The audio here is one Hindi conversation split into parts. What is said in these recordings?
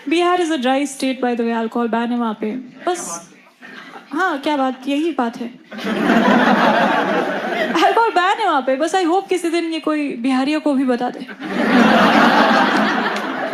Bihar is a dry state by the way, alcohol ban है वहाँ पे बस। हाँ क्या बात, यही बात है। अल्कोहल बैन है वहाँ पे बस। आई होप किसी दिन ये कोई बिहारियों को भी बता दे।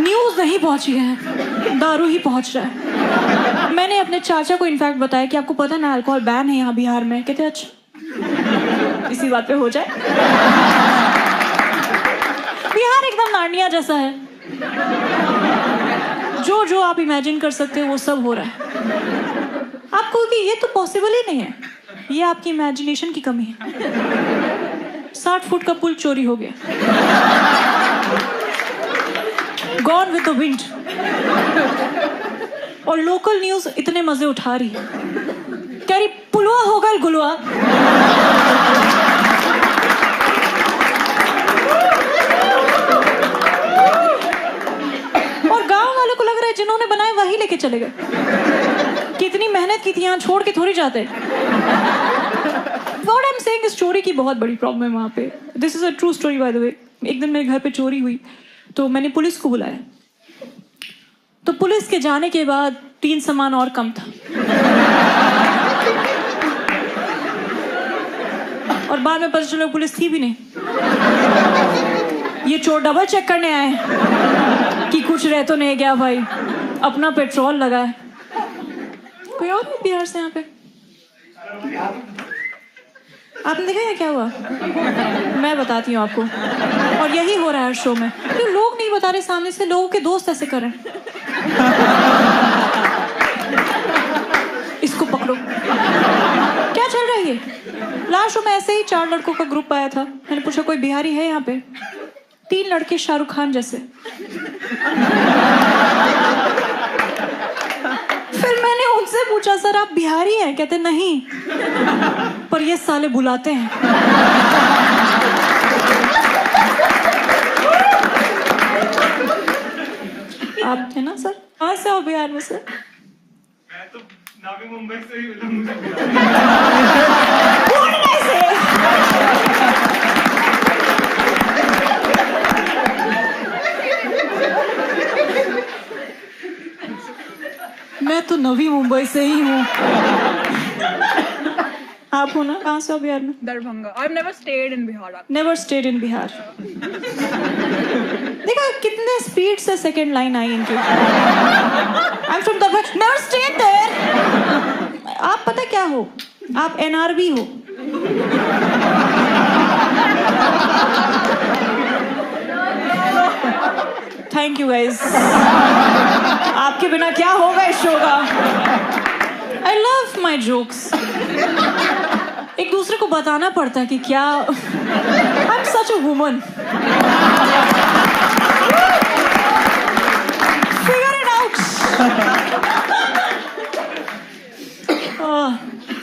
न्यूज़ नहीं पहुँची है, दारू ही पहुँच रहा है। मैंने अपने चाचा को इनफैक्ट बताया कि आपको पता ना अल्कोहल बैन है यहाँ बिहार में। कहते अच्छा इसी बात पे हो जाए। बिहार एकदम नार्निया जैसा है, जो जो आप इमेजिन कर सकते हो वो सब हो रहा है। आपको कि ये तो पॉसिबल ही नहीं है, ये आपकी इमेजिनेशन की कमी है। 60 फुट का पुल चोरी हो गया, गॉन विद द विंड। और लोकल न्यूज इतने मजे उठा रही है, कह रही पुलवा होगा गुलवा। और गांव वालों को लग रहा है जिन्होंने बनाए वही लेके चले गए। कितनी मेहनत की थी, यहाँ छोड़ के थोड़ी जाते। What I'm saying is चोरी की बहुत बड़ी प्रॉब्लम है वहाँ पे। This is a true story by the way। एक दिन मेरे घर पे चोरी हुई तो मैंने पुलिस को बुलाया, तो पुलिस के जाने के बाद 3 सामान और कम था। और बाद में पता चला पुलिस थी भी नहीं। ये चोर डबल चेक करने आए हैं कि कुछ रह तो नहीं गया भाई, अपना पेट्रोल लगा है। कोई और भी बिहार से यहाँ पे? आपने देखा है क्या हुआ? मैं बताती हूँ आपको। और यही हो रहा है शो में, क्यों लोग नहीं बता रहे सामने से, लोगों के दोस्त ऐसे कर रहे हैं। इसको पकड़ो। क्या चल रहा है ये? लास्ट शो में ऐसे ही 4 लड़कों का ग्रुप आया था। मैंने पूछा कोई बिहारी है यहाँ पे? 3 लड़के शाहरुख खान जैसे। फिर मैंने उनसे पूछा सर आप बिहारी हैं? कहते नहीं, पर ये साले बुलाते हैं। आप थे ना सर? कहाँ से हो बिहार में सर? मैं तो नवी मुंबई से ही हूँ, मुझे मैं तो नवी मुंबई से ही हूँ। आप हो ना? कहाँ से हो बिहार में? Darbhanga. I've never stayed in Bihar. Never stayed in Bihar. देखा कितने स्पीड से सेकंड लाइन आई इनकी। I am from Darbhanga, never stayed there. आप पता क्या हो? आप एनआरबी हो। थैंक यू गाइस, आपके बिना क्या होगा इस शो का। I love my jokes. एक दूसरे को बताना पड़ता है कि क्या I am such a woman. Figure it out.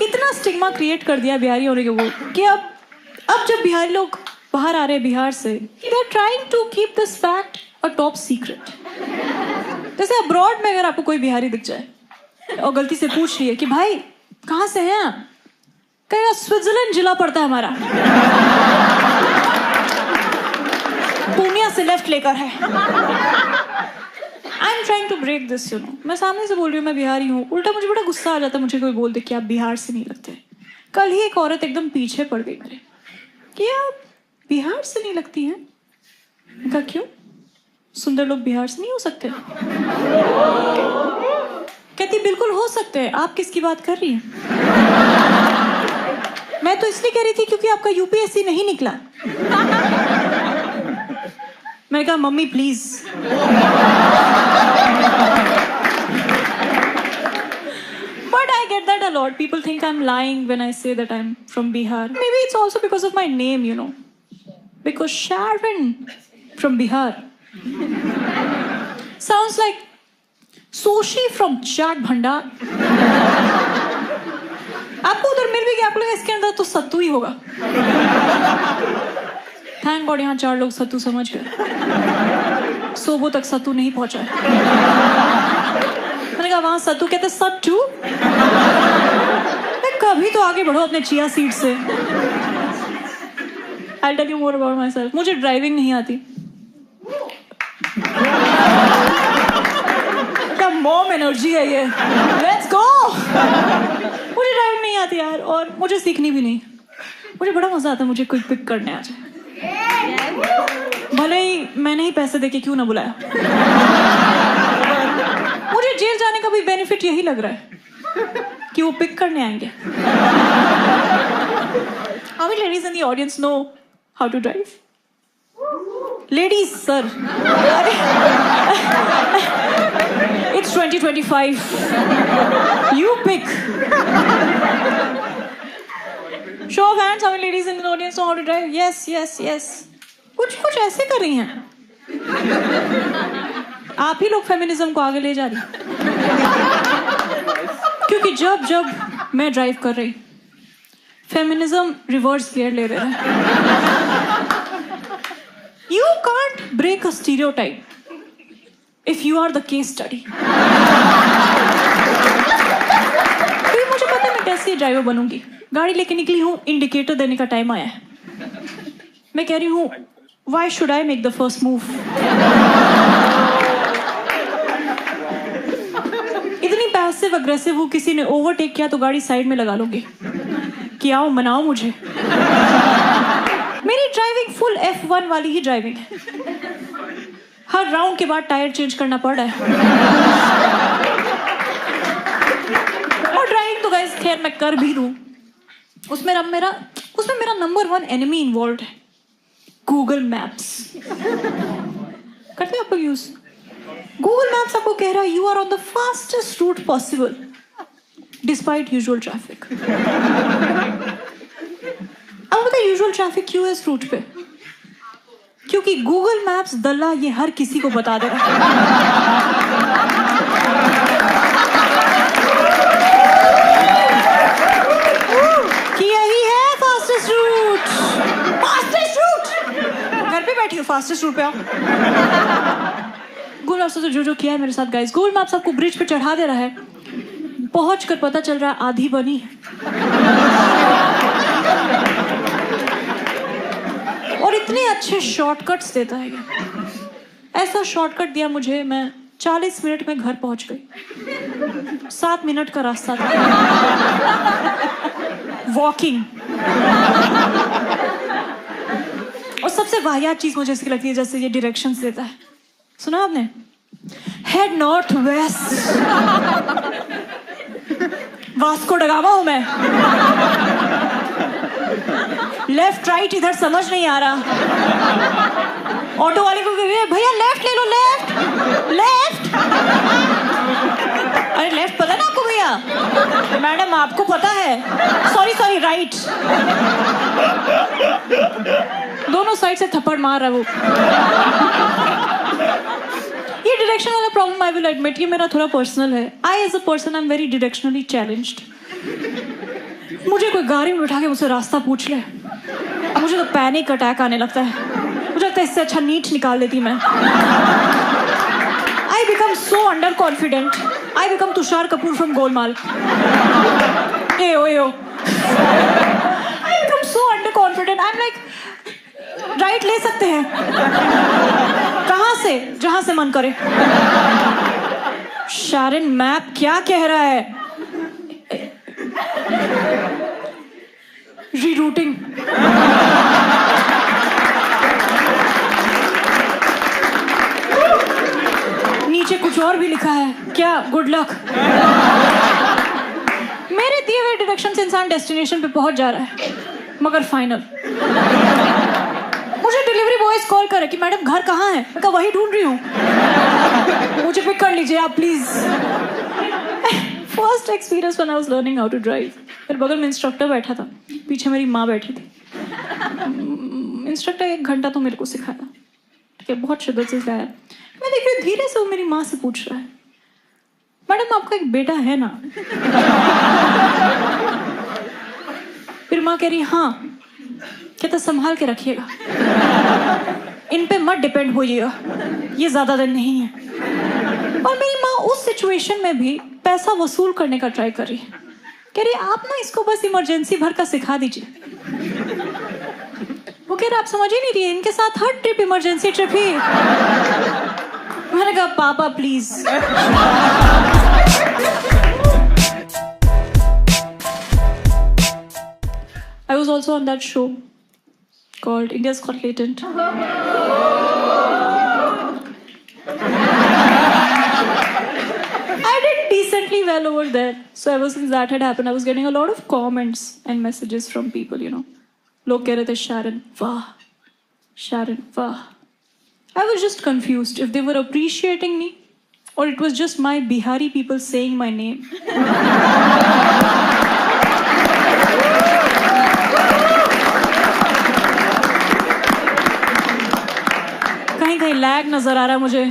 इतना स्टिग्मा क्रिएट कर दिया बिहारी होने के वो कि अब जब बिहारी लोग बाहर आ रहे हैं बिहार से, they are trying to keep this fact a top secret. जैसे अब्रॉड में अगर आपको कोई बिहारी दिख जाए और गलती से पूछ रही है कि भाई कहाँ से हैं आप, कहेगा स्विट्जरलैंड जिला पड़ता है हमारा, पूर्णिया से लेफ्ट लेकर है। I am trying to break this, you know. मैं सामने से बोल रही हूँ मैं बिहारी हूँ, उल्टा मुझे बड़ा गुस्सा आ जाता है मुझे कोई बोल दे कि आप बिहार से नहीं लगते। कल ही एक औरत एकदम पीछे पड़ गई मेरे कि आप बिहार से नहीं लगती हैं। मैं कहा क्यों, सुंदर लोग बिहार से नहीं हो सकते? कहती बिल्कुल हो सकते हैं, आप किसकी बात कर रही हैं? मैं तो इसलिए कह रही थी क्योंकि आपका यूपीएससी नहीं निकला। मैंने कहा mummy please. But I get that a lot. People think I'm lying when I say that I'm from Bihar. Maybe it's also because of my name, you know. Because Sharon from Bihar sounds like Sushi from Chaat Bhandar. आपको उधर मिल भी गया, आपको लगा इसके अंदर तो सत्तू ही होगा। थैंक गॉड यहाँ 4 लोग सत्तू समझ गए। सोबो तक सत्तू नहीं पहुंचा। मैंने कहा वहां सत्तू कहते सत्तू। कभी तो आगे बढ़ो अपने चिया सीड से। I'll tell you more about myself. मुझे ड्राइविंग नहीं आती। मॉम एनर्जी है ये, लेट्स गो। मुझे ड्राइविंग नहीं आती यार, और मुझे सीखनी भी नहीं। मुझे बड़ा मजा आता है मुझे कोई पिक करने आ जाए, भले ही मैंने ही पैसे देके क्यों ना बुलाया। मुझे जेल जाने का भी बेनिफिट यही लग रहा है कि वो पिक करने आएंगे। How many ladies in the audience know how to drive? Ladies, sir. It's 2025. You pick. Show of hands, how many ladies in the audience know how to drive? Yes, yes, yes. कुछ ऐसे कर रही हैं। आप ही लोग फेमिनिज्म को आगे ले जा रही, क्योंकि जब मैं ड्राइव कर रही, फेमिनिज्म रिवर्स गियर ले रहा है। You can't break a stereotype if you are the case study. तो मुझे पता है मैं कैसी ड्राइवर बनूंगी। गाड़ी लेके निकली हूँ, इंडिकेटर देने का टाइम आया है। मैं कह रही हूँ, why should I make the first move? इतनी पैसिव अग्रेसिव हूँ, किसी ने ओवरटेक किया तो गाड़ी साइड में लगा लूंगी कि आओ मनाओ मुझे। मेरी ड्राइविंग फुल F1 वाली ही ड्राइविंग है। हर राउंड के बाद टायर चेंज करना पड़ रहा है। और ड्राइविंग तो गाइस खैर मैं कर भी दूं, उसमें मेरा नंबर 1 एनिमी इन्वॉल्व है, गूगल मैप्स। करते हैं आप लोग यूज? गूगल मैप्स आपको कह रहा है you are on the fastest route possible despite usual traffic. अब बताइए यूजुअल ट्रैफिक क्यों है इस रूट पे? क्योंकि गूगल मैप्स दल्ला ये हर किसी को बता दे रहा कि यही है फास्टेस्ट रूट। फास्टेस्ट रूट, घर पे बैठी हो, फास्टेस्ट रूट पे आओ। गूगल मैप्स ने जो किया है मेरे साथ गाइस, गूगल मैप्स आपको ब्रिज पे चढ़ा दे रहा है, पहुंच कर पता चल रहा है आधी बनी है। और इतने अच्छे शॉर्टकट्स देता है ये। ऐसा शॉर्टकट दिया मुझे, मैं 40 मिनट में घर पहुंच गई। 7 मिनट का रास्ता था, वॉकिंग। और सबसे वाहियात चीज मुझे इसकी लगती है जैसे ये डायरेक्शंस देता है। सुना आपने? Head north west. Vasco da Gama हूं मैं। लेफ्ट राइट इधर समझ नहीं आ रहा। ऑटो वाले को भैया लेफ्ट ले लो, लेफ्ट। अरे लेफ्ट पता ना आपको भैया? मैडम आपको पता है? Sorry right. दोनों साइड से थप्पड़ मार रहा है वो। ये डायरेक्शन वाला प्रॉब्लम आई विल एडमिट, ये मेरा थोड़ा पर्सनल है। I as a person I am very directionally challenged. मुझे कोई गाड़ी में बिठा के मुझसे रास्ता पूछ ले, मुझे तो पैनिक अटैक आने लगता है। मुझे लगता है इससे अच्छा नीट निकाल देती मैं। I become so under confident, I become Tushar Kapoor from Golmaal. AO I become so under confident, I am like right ले सकते हैं कहां से? जहां से मन करे। शारन मैप क्या कह रहा है? रीरूटिंग। नीचे कुछ और भी लिखा है क्या? Good luck. मेरे दिए हुए डायरेक्शन से इंसान डेस्टिनेशन पे पहुंच जा रहा है, मगर फाइनल मुझे डिलीवरी बॉयज कॉल करे कि मैडम घर कहाँ है? मैं कहा वही ढूंढ रही हूँ, मुझे पिक कर लीजिए आप please. First experience when I was learning how to drive. मेरे बगल में इंस्ट्रक्टर बैठा था, पीछे मेरी माँ बैठी थी। इंस्ट्रक्टर 1 घंटा तो मेरे को सिखाया, ठीक है, बहुत शिद्दत से सिखाया। मैं देख रही धीरे से वो मेरी माँ से पूछ रहा है, मैडम आपका एक बेटा है ना? फिर माँ कह रही हाँ। कहता संभाल के रखिएगा, इन पे मत डिपेंड होइएगा, ये ज्यादा दिन नहीं है। और मेरी माँ उस सिचुएशन में भी पैसा वसूल करने का ट्राई कर रही है। कह रही आप ना इसको बस इमरजेंसी भर का सिखा दीजिए। वो कह रहा आप समझ ही नहीं रही है, इनके साथ हर ट्रिप इमरजेंसी ट्रिप ही। मैंने कहा पापा please also on that show called India's Got Latent. I did decently well over there. So ever since that had happened, I was getting a lot of comments and messages from people, you know. Log keh rahe the Sharon, wah. Sharon, wah. I was just confused if they were appreciating me or it was just my Bihari people saying my name. कहीं कहीं लैग नजर आ रहा है मुझे